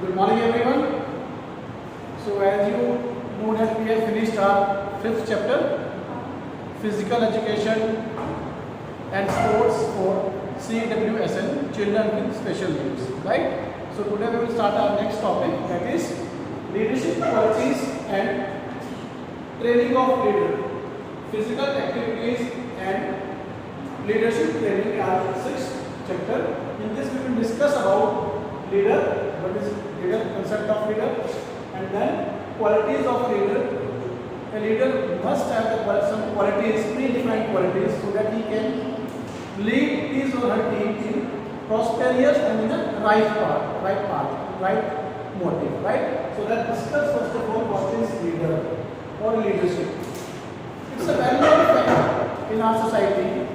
Good morning everyone. So as you know that we have finished our 5th chapter, physical education and sports for CWSN, children with special needs, right? So today we will start our next topic, that is leadership qualities and training of leader. Physical activities and leadership training are 6th chapter. In this we will discuss about leader, what is leader, concept of leader, and then qualities of leader. A leader must have some qualities, predefined qualities, so that he can lead his or her team in prosperous and in the right path, right motive, right? So let's discuss first of all what is leader or leadership. It's a very fact in our society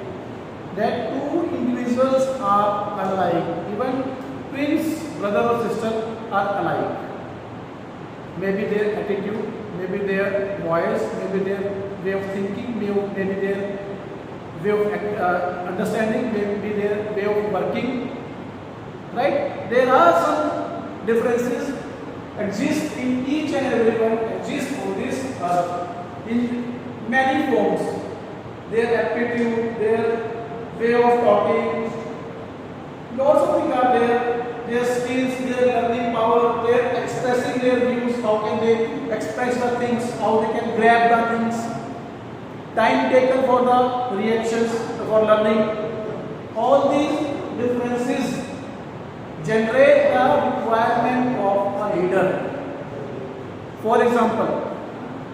that two individuals are alike, even twins, brother or sister are alike. Maybe their attitude, maybe their voice, maybe their way of thinking, maybe their way of understanding, maybe their way of working, right? There are some differences exist in each and everyone, exist on this earth in many forms. Their aptitude, their way of talking, lots of things are there. Their skills, their learning power, their expressing their views, how can they express the things, how they can grab the things, time taken for the reactions, for learning. All these differences generate the requirement of a leader. For example,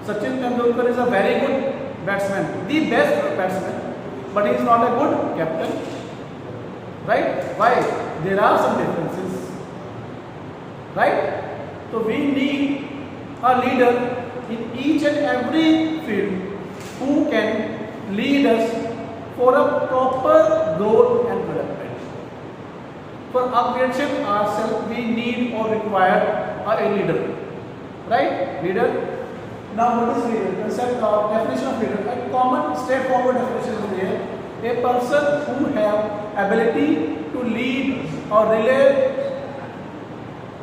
Sachin Tendulkar is a very good batsman, the best batsman, but he is not a good captain. Right? Why? There are some differences. Right? So we need a leader in each and every field who can lead us for a proper growth and development. For upgradation ourselves, we need or require a leader. Right? Leader. Now what is leader? Concept or definition of leader. A common straightforward definition is there. A person who have ability to lead or relay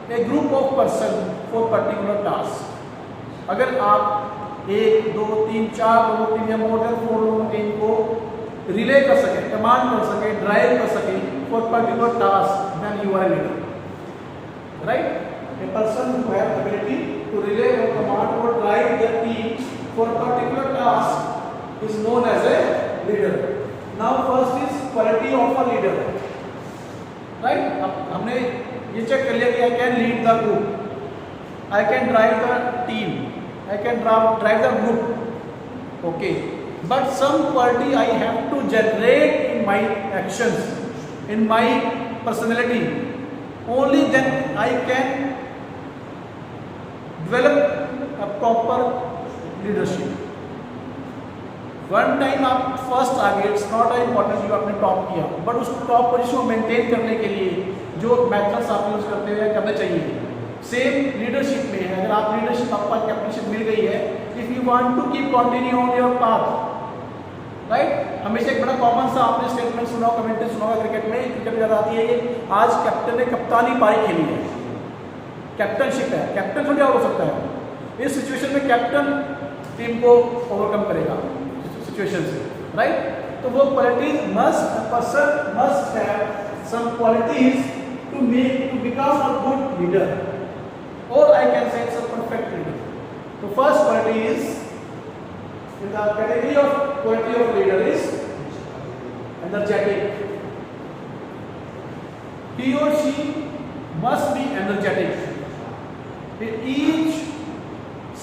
a group of person for particular task. अगर आप 1, 2, 3, 4 लोगों team या more than 4 लोगों team को relay कर सके, command कर सके, ड्राइव कर सके for particular task, then you are a leader. Right? A person who have ability to relay or command or drive the team for particular task is known as a leader. Now first is quality of a leader. Right? अब हमने ये check कर लिया कि I can lead the group, I can drive the team, I can drive the group. Okay. But some quality I have to generate in my actions, in my personality. Only then I can develop a proper leadership. One time आप first आ गए, it's not important जो आपने top किया, but उस top position को maintain करने के लिए जो मेथड्स आप यूज करते हुए करने चाहिए. सेम लीडरशिप में है. अगर आप लीडरशिप, आपको कैप्टनशिप मिल गई है, if you want to keep continue on your path, right? हमेशा एक बड़ा कॉमन सा आपने स्टेटमेंट सुना, कमेंट्री सुना होगा क्रिकेट में. क्रिकेट में ज़्यादा आती है ये, आज कैप्टन ने कप्तानी पारी खेली है, कैप्टनशिप है. कैप्टन थोड़ी आउट हो सकता है. इस सिचुएशन में कैप्टन टीम को ओवरकम करेगा सिचुएशन से, राइट? तो वो qualities must, person must have some qualities to become a good leader, और I can say it's a perfect leader. तो first quality is in the category of quality of leader is energetic. He or she must be energetic. In each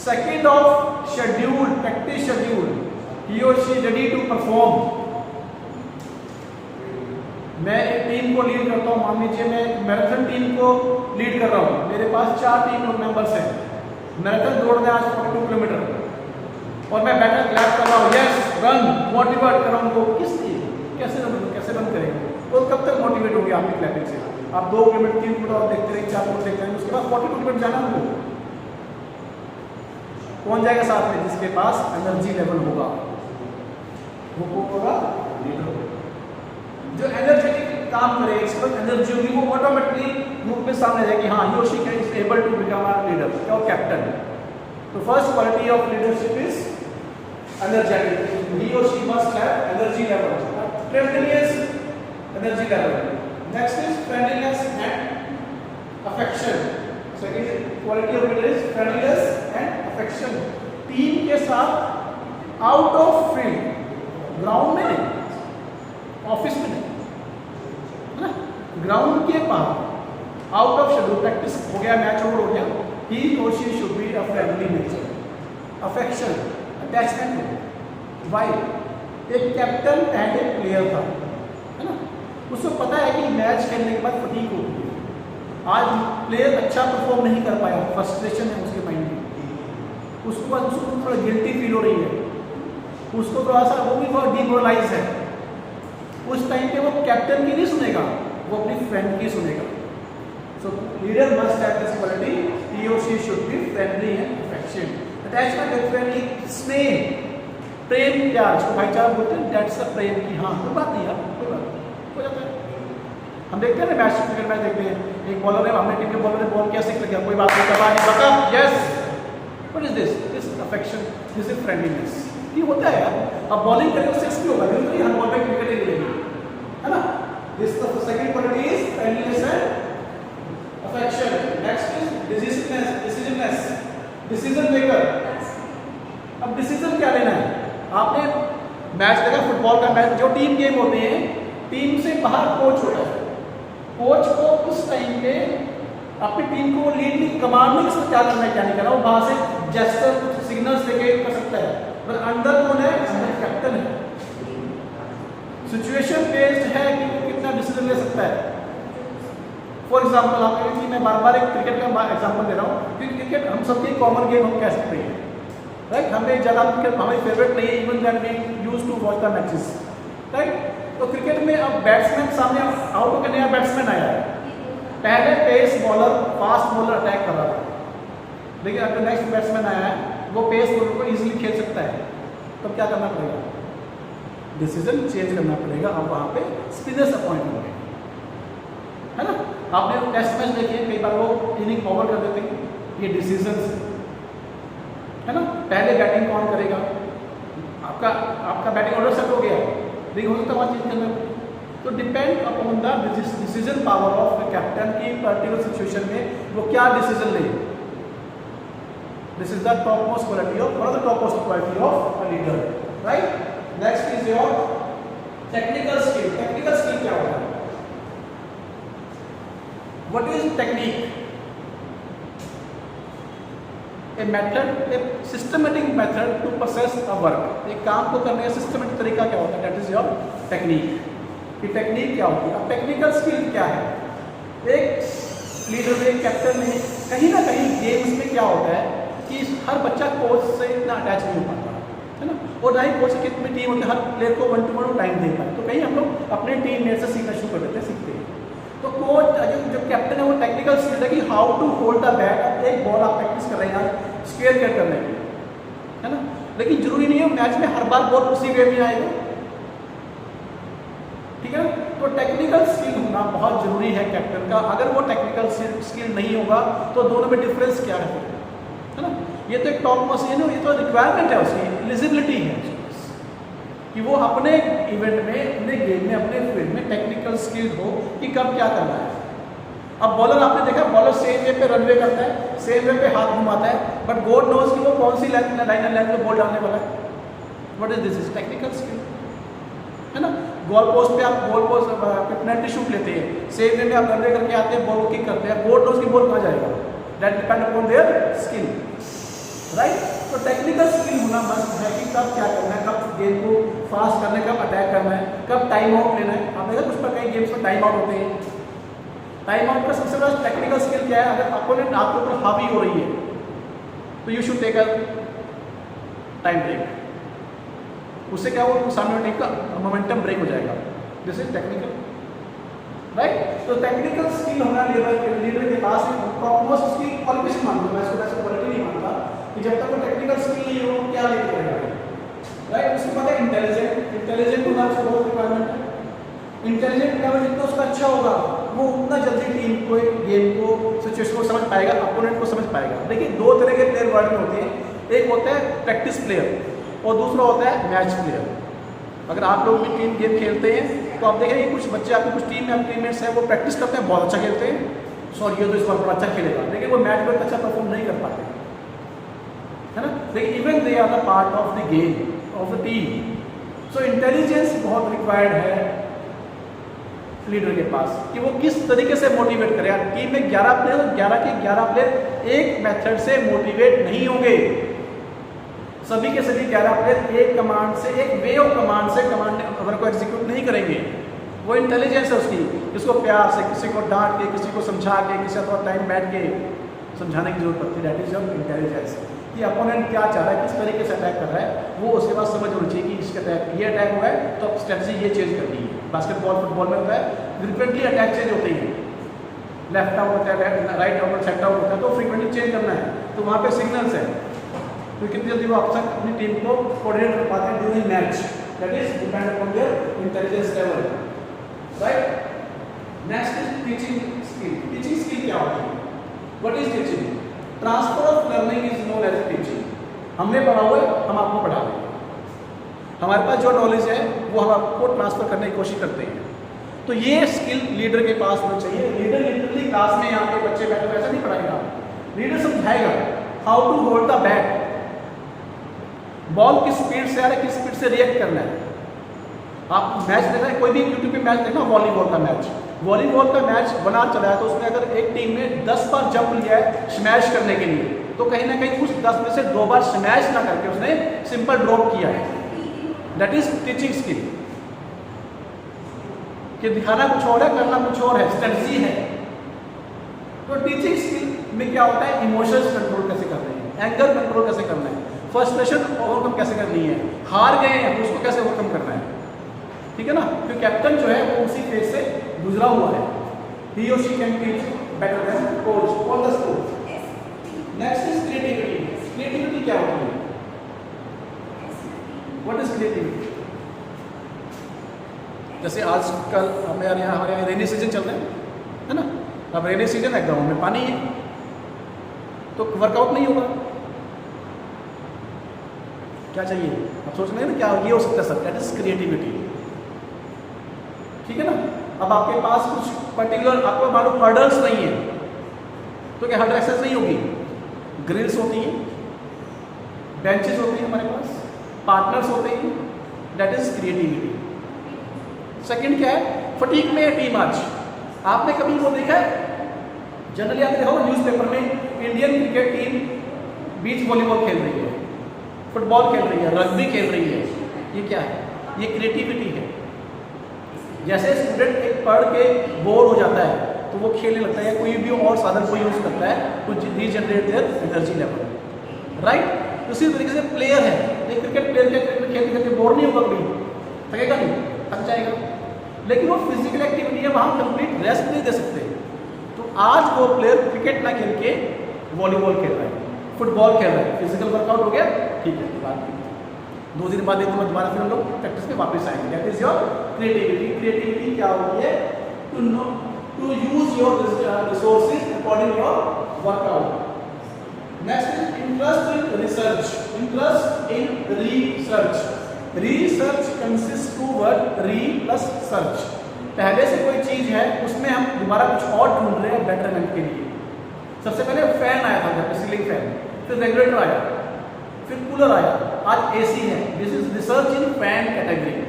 second of schedule, practice schedule, he or she ready to perform. मैं एक team को lead करता हूँ. मान लीजिए मैं marathon team को lead कर रहा हूँ. मेरे पास 4 टीम मेंबर्स हैं. मैराथन दौड़ना है आज 42 किलोमीटर, और मैं बैठक क्लैप कर रहा हूँ, यस रन, मोटिवेट कर रहा हूँ उनको. किस लिए? कैसे रन करेंगे? तो कब तक मोटिवेट होंगे आपकी क्लैपिंग से? आप 2 किलोमीटर 3 किलोमीटर और देखते रहेंगे, 4 किलोमीटर देखते रहेंगे, उसके बाद 42 किलोमीटर जाना उनको. कौन जाएगा साथ में? जिसके पास एनर्जी लेवल होगा. वो कौन होगा? लीडर. जो एनर्जेटिक काम करे, इसके पास एनर्जी होगी, वो ऑटोमेटिकली ग्रुप में सामने जाएगी, हाँ ही और she can is able to become a leader और कैप्टन। तो first quality of leadership is energetic. He or she must have energy level. Friendliness, energy level. Next is friendliness and affection. Second quality of leader is friendliness and affection. Team के साथ out of field, ground में नहीं, office में नहीं, है ना, ground के pass out of schedule practice हो गया, मैच ओवर हो गया, he or she should be a friendly nature. Affection, attachment हो। वाई? एक कैप्टन एंड एक प्लेयर था, है ना, उसको पता है कि मैच खेलने के बाद फटीग होती है, आज प्लेयर अच्छा परफॉर्म नहीं कर पाया, फ्रस्ट्रेशन है उसके माइंड में, उसको थोड़ा गिल्टी फील हो रही है, उसको थोड़ा सा वो भी बहुत डिमोरलाइज है, उस टाइम पे वो कैप्टन की नहीं सुनेगा, वो अपनी फ्रेंड की सुनेगा। So leader must have this quality, he और she should be friendly and affectionate. Attachment with friendly, स्नेह, प्रेम, प्यार, इसको भाईचारा बोलते हैं, दैट्स अ प्रेम की, हाँ कोई बात नहीं यार, कोई बात हो जाता है। हम देखते हैं ना मैच, क्रिकेट मैच देखते हैं, एक बॉलर है, हमारे टीम के बॉलर ने बॉल किया, सिक्स लग गया, कोई बात नहीं, दबा नहीं, बता, yes, what is this? This affection, this is friendliness. ये होता है यार, अब बॉलिंग करेंगे सिक्स भी होगा, बिल्कुल हर बॉल पे क्रिकेट ही मिलेगी, है ना। This the second quality is friendliness and affection. Next is decisionness, decision maker. अब डिसीजन क्या लेना है? आपने मैच देखा, फुटबॉल का मैच, जो टीम गेम होते हैं, टीम से बाहर कोच होता है, कोच को उस टाइम पे अपनी टीम को लीड की कमांड में क्या करना है क्या नहीं करना, वो बाहर से जेस्चर सिग्नल्स देके कर सकता है, पर अंदर कौन है? अंदर कैप्टन है। सिचुएशन बेस्ड है कि वो कितना डिसीजन ले सकता है। फॉर एग्जाम्पल आप कहेंगे कि मैं बार बार एक क्रिकेट का एग्जाम्पल दे रहा हूँ, क्योंकि क्रिकेट हम सबकी कॉमन गेम हम कह सकते हैं, राइट। हमें ज़्यादा क्रिकेट हमारी फेवरेट नहीं है, even that we use to watch the matches, right. तो क्रिकेट में अब बैट्समैन सामने आउट होकर नया बैट्समैन आया है, पहले pace bowler fast bowler attack कर रहा था, लेकिन अगर नेक्स्ट बैट्समैन आया है वो पेस बॉलर को इजीली खेल सकता है, तो क्या करना पड़ेगा? डिसीजन चेंज करना पड़ेगा, अब वहाँ पे स्पिनर्स अपॉइंट होंगे, है ना। आपने टेस्ट मैच देखिए, कई बार वो इनिंग ओवर कर देते हैं, ये डिसीजन है ना। पहले बैटिंग कौन करेगा? आपका बैटिंग ऑर्डर सेट हो गया, लेकिन हो सकता है वहाँ चेंज करना। तो depend upon the decision power of the captain की पर्टिकुलर सिचुएशन में वो क्या डिसीजन ले। This is the top most quality of, one of the top most quality of a leader, right. Next is your technical skill. Technical skill क्या होता है? What is technique? A method, a systematic method to process a work. एक काम को करने का systematic तरीका क्या होता है? That is your technique. कि टेक्निक क्या होती है? अब टेक्निकल स्किल क्या है? एक लीडर ने, कैप्टन ने, कहीं ना कहीं गेम्स में क्या होता है कि हर बच्चा कोच से इतना अटैच नहीं हो पाता, है ना, और ना ही कोच की कितनी टीम होती है, हर प्लेयर को 1 to 1 टाइम दे पाए, तो कहीं हम लोग अपने टीम में से सीखना शुरू कर देते हैं, सीखते हैं। तो कोच जो कैप्टन है वो टेक्निकल स्किल है कि how to hold the bat. एक बॉल आप प्रैक्टिस कर रहे हैं स्क्वेयर कैट करने की, है ना, लेकिन जरूरी नहीं है मैच में हर बार बॉल उसी वे में आएगा, ठीक है ना। तो टेक्निकल स्किल होना बहुत जरूरी है कैप्टन का। अगर वो टेक्निकल स्किल नहीं होगा तो दोनों में डिफरेंस क्या है ना। ये तो एक टॉप मोस्ट है ना, ये तो रिक्वायरमेंट है उसकी, एलिजिबिलिटी है कि वो अपने इवेंट में, अपने गेम में, अपने फील्ड में टेक्निकल स्किल हो कि कब क्या करना है। अब बॉलर आपने देखा, बॉलर सेम वे पे रनवे करता है, सेम वे पे हाथ घुमाता है, बट गॉड नोज कि वो कौन सी लाइन में बॉल डालने वाला है। What is this? Is technical skill, है ना। गोल पोस्ट पे आप गोल पोस्ट पे पेनल्टी शूट लेते हैं, सेम वे में आप रनवे करके आते हैं, बॉल को किक करते हैं, गॉड नोज की बॉल कहाँ जाएगा? That depend upon their skill, right. तो टेक्निकल स्किल होना मस्ट है कि कब क्या करना है, कब गेम को फास्ट करना है, कब अटैक करना है, कब टाइम आउट लेना है। आप देखा कुछ पर कई गेम्स में टाइम आउट होते हैं। टाइम आउट का सबसे बड़ा टेक्निकल स्किल क्या है? अगर अपोनेंट आपके ऊपर हावी हो रही है तो you should take a time break, उससे क्या हो, सामने टीम का मोमेंटम ब्रेक हो जाएगा। This is technical, right. तो टेक्निकल स्किल होना लीडर के पास ऑलमोस्ट उसकी क्वालिफिकेशन मानता हूँ मैं, इसको वैसे क्वालिटी नहीं मानता कि जब तक वो टेक्निकल स्किल नहीं हो क्या लीड करेगा, राइट। उसको पता है इंटेलिजेंट होना उसको बहुत रिक्वायरमेंट है। इंटेलिजेंट लेवल जितना उसका अच्छा होगा वो उतना जल्दी टीम को, गेम को, सिचुएशन को समझ पाएगा, अपोनेंट को समझ पाएगा। देखिए दो तरह के प्लेयर वर्ल्ड में होते हैं, एक होता है प्रैक्टिस प्लेयर और दूसरा होता है मैच प्लेयर। अगर आप लोग भी टीम गेम खेलते हैं तो आप देखेंगे कुछ बच्चे आपके कुछ टीम में आपके टीममेट्स हैं वो प्रैक्टिस करते हैं, बहुत अच्छा खेलते हैं, सॉरी ये तो इस बार बड़ा अच्छा खेलेगा, लेकिन वो मैच में अच्छा परफॉर्म नहीं कर पाते, है ना। लेकिन even they are the part of the game of the team. So intelligence बहुत रिक्वायर्ड है लीडर के पास कि वो किस तरीके से मोटिवेट करे। टीम में 11 प्लेयर, 11 के 11 प्लेयर एक मेथड से मोटिवेट नहीं होंगे। सभी के सभी 11 प्लेयर एक कमांड से, एक वे ऑफ कमांड से कमांड वर्क को एग्जीक्यूट नहीं करेंगे। वो इंटेलिजेंस है उसकी, किसको प्यार से, किसी को डांट के, किसी को समझा के, किसी को टाइम बैठ के समझाने की जरूरत पड़ती है। दैट इज योर इंटेलिजेंस कि अपोनेंट क्या चाह रहा है, किस तरीके से अटैक कर रहा है, वो उसके बाद समझ होनी चाहिए कि इसका अटैक ये अटैक हुआ है तो स्ट्रेटजी ये चेंज करनी है। बास्केटबॉल फुटबॉल में होता है फ्रीक्वेंटली अटैक चेंज होते हैं, लेफ्ट आउट होता है, राइट आउट, सेट आउट होता है, तो फ्रीक्वेंटली चेंज करना है। तो वहाँ पे सिग्नल्स है तो कितनी जल्दी वो आप तक अपनी टीम को कोऑर्डिनेट कर पाते हैं during match. That is depend upon their intelligence level, right. Next is teaching skill. Teaching skill क्या होती है? What is teaching? Transfer of learning is known as teaching. हमने पढ़ा हुआ है, हम आपको पढ़ा रहे हैं, हमारे पास जो नॉलेज है वो हम आपको ट्रांसफर करने की कोशिश करते हैं। तो ये स्किल लीडर के पास होना चाहिए। लीडर लिटरली क्लास में यहाँ पे बच्चे बैठे ऐसा नहीं पढ़ाएगा, लीडर समझाएगा how to hold the bat, ball किस स्पीड से आ रहा है, किस स्पीड से रिएक्ट करना है। आप मैच देख रहे हैं, कोई भी यूट्यूब पे मैच देखना, वॉलीबॉल का मैच, वॉलीबॉल का मैच बना चला है तो उसमें अगर एक टीम ने 10 बार जंप लिया है स्मैश करने के लिए, तो कहीं ना कहीं कुछ 10 में से 2 बार स्मैश ना करके उसने सिंपल ड्रॉप किया है। दैट इज टीचिंग स्किल, कि दिखाना कुछ और है, करना कुछ और है, स्ट्रेटजी है। तो टीचिंग स्किल में क्या होता है, इमोशंस कंट्रोल कैसे करने हैं, एंगर कंट्रोल कैसे करना है, फ्रस्ट्रेशन ओवरकम कैसे करनी है, हार गए हैं उसको कैसे ओवरकम करना है, ठीक है ना। क्योंकि कैप्टन जो है वो उसी फेज से गुजरा हुआ है। ही और she can teach better than coach on the spot. Next is creativity. Creativity क्या होती है? What is creativity? जैसे आजकल हमारे यहाँ रेनी सीजन चल रहा है ना। अब रेनी सीजन है, ग्राउंड में पानी है तो वर्कआउट नहीं होगा, क्या चाहिए? आप सोच रहे हैं ना क्या ये हो सकता है सर, दैट इज क्रिएटिविटी, ठीक है ना। अब आपके पास कुछ पर्टिकुलर आपको मालूम हर्डल्स नहीं है तो क्या हर्डल एक्सरसाइज नहीं होगी? ग्रिल्स होती हैं, बेंचेस होती हैं, हमारे पास पार्टनर्स होते हैं, दैट इज क्रिएटिविटी। सेकंड क्या है, फटीग में टीम। आज आपने कभी वो देखा है, जनरली आपने देखा होगा न्यूज़पेपर में Indian cricket team beach volleyball खेल रही है, फुटबॉल खेल रही है, रग्बी खेल रही है, ये क्या है? ये क्रिएटिविटी है। जैसे स्टूडेंट एक पढ़ के बोर हो जाता है तो वो खेलने लगता है, कोई भी और साधन को यूज करता है कुछ regenerate their energy level, right. उसी तरीके से प्लेयर है, एक क्रिकेट प्लेयर के क्रिकेट खेलते खेलते बोर नहीं होगा, कभी थकेगा नहीं, थक जाएगा, लेकिन वो फिजिकल एक्टिविटी है, वहाँ कंप्लीट रेस्ट नहीं दे सकते। तो आज वो प्लेयर क्रिकेट ना खेल के वॉलीबॉल खेल रहा है, फुटबॉल खेल रहा है, फिजिकल वर्कआउट हो गया, ठीक है, बात 2 दिन बाद तो दोबारा फिर हम लोग प्रैक्टिस में वापस आएंगे। That is your creativity. Creativity क्या होती है? To use your resources according your workout. Next is interest in research. Interest in research. Research consist to word re plus search. पहले से कोई चीज है उसमें हम दोबारा कुछ और ढूंढ रहे हैं बेटरमेंट के लिए। सबसे पहले फैन आया था, सीलिंग फैन, फिर रेगुलेटर आया, फिर कूलर आया, आज एसी है। This is research in fan category,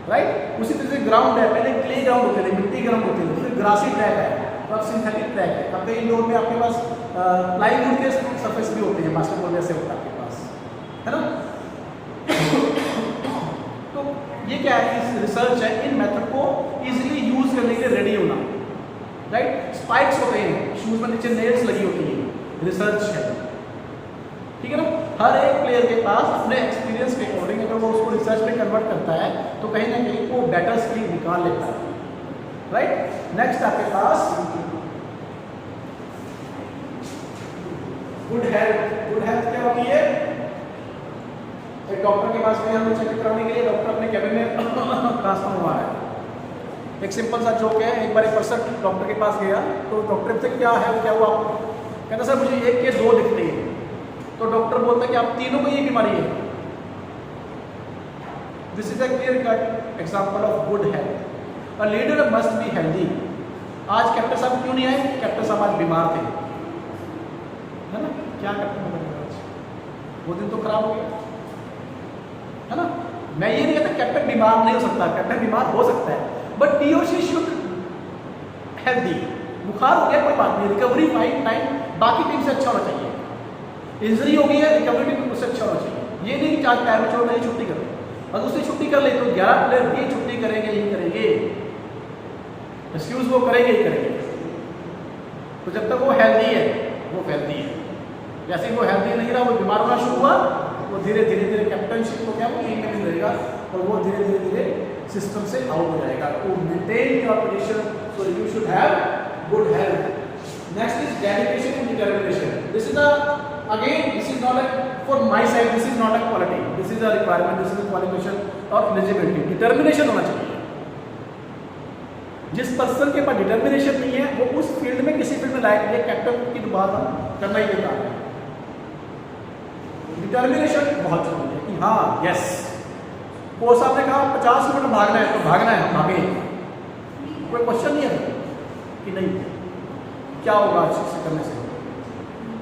right. उसी तरह से ग्राउंड है, पहले क्ले ग्राउंड होते थे, मिट्टी ग्राउंड होते थे, फिर ग्रासी ट्रैक है, तो अब सिंथेटिक ट्रैक है। अब कई इंडोर में आपके पास प्लाईवुड के सरफेस भी होते हैं, बास्केटबॉल जैसे होता है आपके पास, है ना। तो ये क्या है, रिसर्च है, इन मेथड को इजीली यूज करने के लिए रेडी होना, राइट। स्पाइक्स होते हैं शूज में, नीचे नेल्स लगी होती है, रिसर्च है, ठीक है ना। हर एक प्लेयर के पास अपने एक्सपीरियंस के अकॉर्डिंग अगर वो उसको रिसर्च में कन्वर्ट करता है तो कहीं ना कहीं वो बेटर स्किल निकाल लेता है, राइट। नेक्स्ट आपके पास गुड हेल्थ। गुड हेल्थ क्या होती है? एक डॉक्टर के पास गए हम चेकअप कराने के लिए, डॉक्टर अपने कैबिन में ट्रांसफॉर्म हुआ है। एक सिंपल सा जोक है, एक बार एक पर्सन डॉक्टर के पास गया तो डॉक्टर से क्या है, क्या हुआ आपको? कहता सर मुझे एक के दो दिखते हैं। तो डॉक्टर बोलता है कि आप तीनों को ये बीमारी है। This is a clear cut example of good health. A leader must be healthy. आज कैप्टन साहब क्यों नहीं आए? कैप्टन साहब आज बीमार थे, है ना? क्या कैप्टन आज वो दिन तो खराब हो गया, है ना? मैं ये नहीं कहता कैप्टन बीमार नहीं हो सकता, कैप्टन बीमार हो सकता है, but he or she should healthy. बुखार हो गया कोई बात नहीं, रिकवरी टाइम बाकी टीम से अच्छा होना चाहिए। इंजरी हो गई है, रिकवरी टीम उससे अच्छा होना चाहिए। ये नहीं कि आज पैर में चोट नहीं छुट्टी कर, अगर उसने छुट्टी कर ली तो 11 प्लेयर भी छुट्टी करेंगे ही करेंगे, एक्सक्यूज वो करेंगे ही करेंगे। तो जब तक वो हेल्दी है वो हेल्दी है। जैसे ही वो हेल्दी नहीं रहा, वो बीमार होना शुरू हुआ, वो धीरे धीरे कैप्टनशिप को क्या वो टीम में नहीं रहेगा और वो धीरे धीरे सिस्टम से आउट हो जाएगा। तो maintain your position, so you should have good health. Next is dedication and determination. This is again this is not a for my side, this is not a quality, this is a requirement, this is a qualification of eligibility. Determination होना चाहिए। जिस person के पास determination नहीं है वो उस field में किसी फील्ड में लायक नहीं है, कैप्टन की बात करना ही बेकार है। डिटर्मिनेशन बहुत जरूरी है कि हाँ यस, कोच साहब ने कहा 50 मिनट भागना है तो भागना है, भागे, कोई क्वेश्चन नहीं है कि नहीं क्या होगा आज से करने से।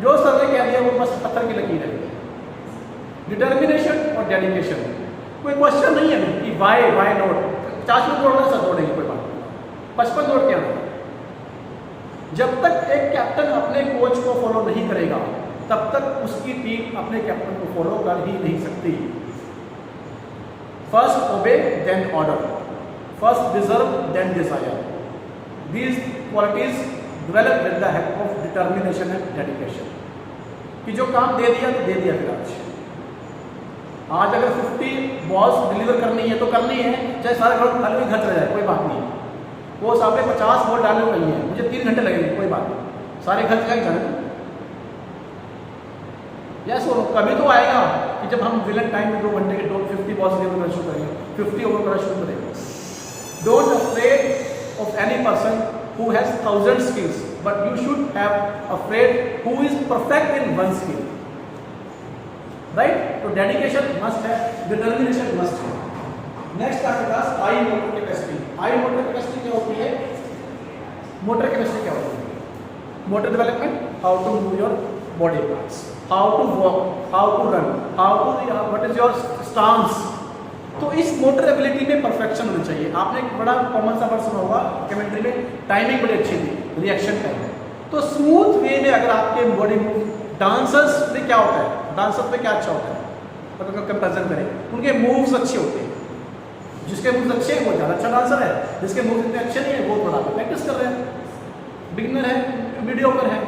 जो सर ने कह दिया वो बस पत्थर की लकीर है। डिटर्मिनेशन और डेडिकेशन कोई क्वेश्चन नहीं है कि वाई नॉट। 50 मिनट दौड़ना सर दौड़ेंगे, कोई बात नहीं, 55 दौड़ के आना। जब तक एक कैप्टन अपने कोच को फॉलो नहीं करेगा तब तक उसकी टीम अपने कैप्टन को फॉलो कर ही नहीं सकती। First obey then order, first deserve then desire. These qualities develop with the help of determination and dedication. कि जो काम दे दिया तो दे दिया। फिर आज अगर 50 बॉल्स डिलीवर करनी है तो करनी है, चाहे सारा घर भी घर चला जाए, कोई बात नहीं। वो साहब ने 50 बॉल डालने को कही है, मुझे 3 घंटे लगेंगे, कोई बात नहीं, सारे घर चला जाने। यस, कभी तो आएगा कि जब हम विलन टाइम में 2 घंटे के 50 बॉल्स डिलीवर करना शुरू करेंगे, 50 ओवर करना शुरू करेंगे। Don't afraid of any person who has 1000 skills, but you should have afraid who is perfect in one skill, right? So dedication must have, determination must have. Next आपके पास eye motor capacity. Eye motor capacity क्या होती है? Motor capacity क्या होती है? Motor development, how to move your body parts, how to walk, how to run, how to what is your stance. तो इस मोटर एबिलिटी में परफेक्शन होनी चाहिए। आपने एक बड़ा कॉमन सा वर्ड सुना होगा केमिस्ट्री में, टाइमिंग बड़ी अच्छी थी, रिएक्शन टाइम। तो स्मूथ वे में अगर आपके बॉडी मूव, डांसर्स में क्या होता है, डांसर्स में क्या अच्छा होता है अगर कंपेरिजन करें, उनके मूव्स अच्छे होते हैं। जिसके मूव्स अच्छे हैं वो ज़्यादा अच्छा डांसर है, जिसके मूव्स इतने अच्छे नहीं है वो थोड़ा प्रैक्टिस कर रहे हैं, बिगिनर है, मीडियोकर है,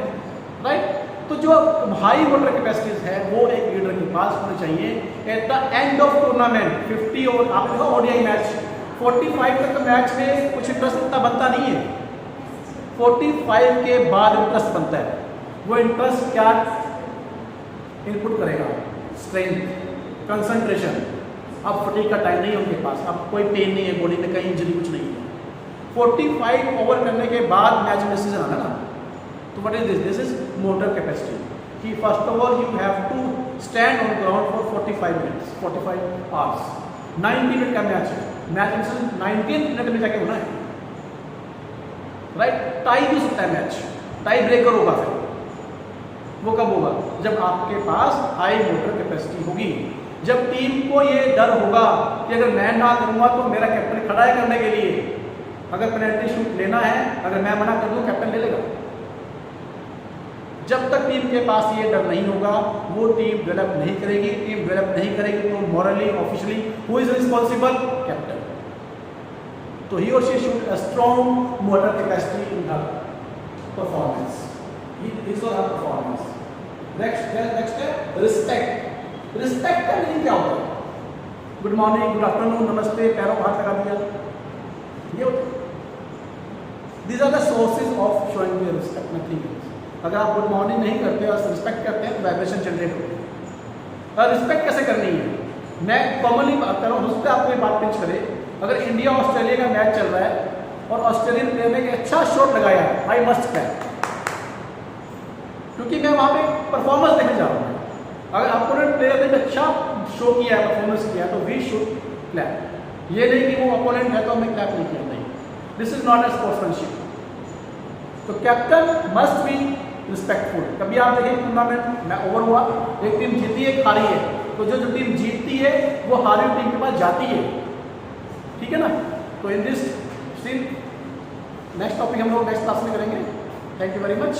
राइट? तो जो हाई मोटर कैपेसिटीज है वो एक लीडर के पास होनी चाहिए। At the end of tournament 50 over, आपने देखा ओडीआई मैच 45 तक मैच में कुछ इंटरेस्ट इतना बनता नहीं है, 45 के बाद इंटरेस्ट बनता है। वो इंटरेस्ट क्या इनपुट करेगा? Strength, concentration. अब फटीग का टाइम नहीं है उनके पास, अब कोई पेन नहीं है बॉडी में, कहीं इंजरी कुछ नहीं है। 45 ओवर करने के बाद मैच में डिसीजन आना ना, तो what is this? This is motor capacity. कि first of all you have to stand on ground for 45 minutes, 45 hours. 90 minute का मैच है, मैच 19 मिनट में जाके होना है, राइट? टाई भी हो सकता है मैच, टाई ब्रेकर होगा। फिर वो कब होगा? जब आपके पास हाई मोटर कैपेसिटी होगी, जब टीम को ये डर होगा कि अगर मैं ना करूँगा तो मेरा कैप्टन खड़ा है करने के लिए, अगर पेनल्टी शूट लेना है, अगर मैं मना कर दूँ कैप्टन ले लेगा। जब तक टीम के पास ये डर नहीं होगा वो टीम डेवलप नहीं करेगी। टीम डेवलप नहीं करेगी तो morally, officially who is responsible? Captain. तो ही और she should a strong motor capacity in her performance, his और हर परफॉर्मेंस। नेक्स्ट है रिस्पेक्ट। रिस्पेक्ट का मीनिंग क्या होता है? गुड मॉर्निंग, गुड आफ्टरनून, नमस्ते, पैरों हाथ लगा दिया, ये होता है। These are the sources of showing your respect, nothing else. अगर आप गुड मॉर्निंग नहीं करते और रिस्पेक्ट करते हैं तो वाइब्रेशन जनरेट होती है। और रिस्पेक्ट कैसे करनी है? मैं कॉमनली बात कर रहा हूँ, हो सकता है आपको ये बात पिंच करे, अगर इंडिया ऑस्ट्रेलिया का मैच चल रहा है और ऑस्ट्रेलियन प्लेयर ने एक अच्छा शॉट लगाया है, आई मस्ट क्लैप, क्योंकि मैं वहाँ पे परफॉर्मेंस देखने जा रहा हूँ। अगर अपोनेंट प्लेयर ने अच्छा शो किया है, परफॉर्मेंस किया, तो वी शुड क्लैप। ये नहीं कि वो अपोनेंट है तो हमें क्लैप नहीं किया, नहीं, this is not a sportsmanship. तो कैप्टन मस्ट बी रिस्पेक्टफुल। कभी आप देखें टूर्नामेंट में ओवर हुआ, एक टीम जीती है, हारी है, तो जो टीम जीतती है वो हारी टीम के पास जाती है, ठीक है ना। तो in this still next topic हम लोग नेक्स्ट क्लास में करेंगे। Thank you very much.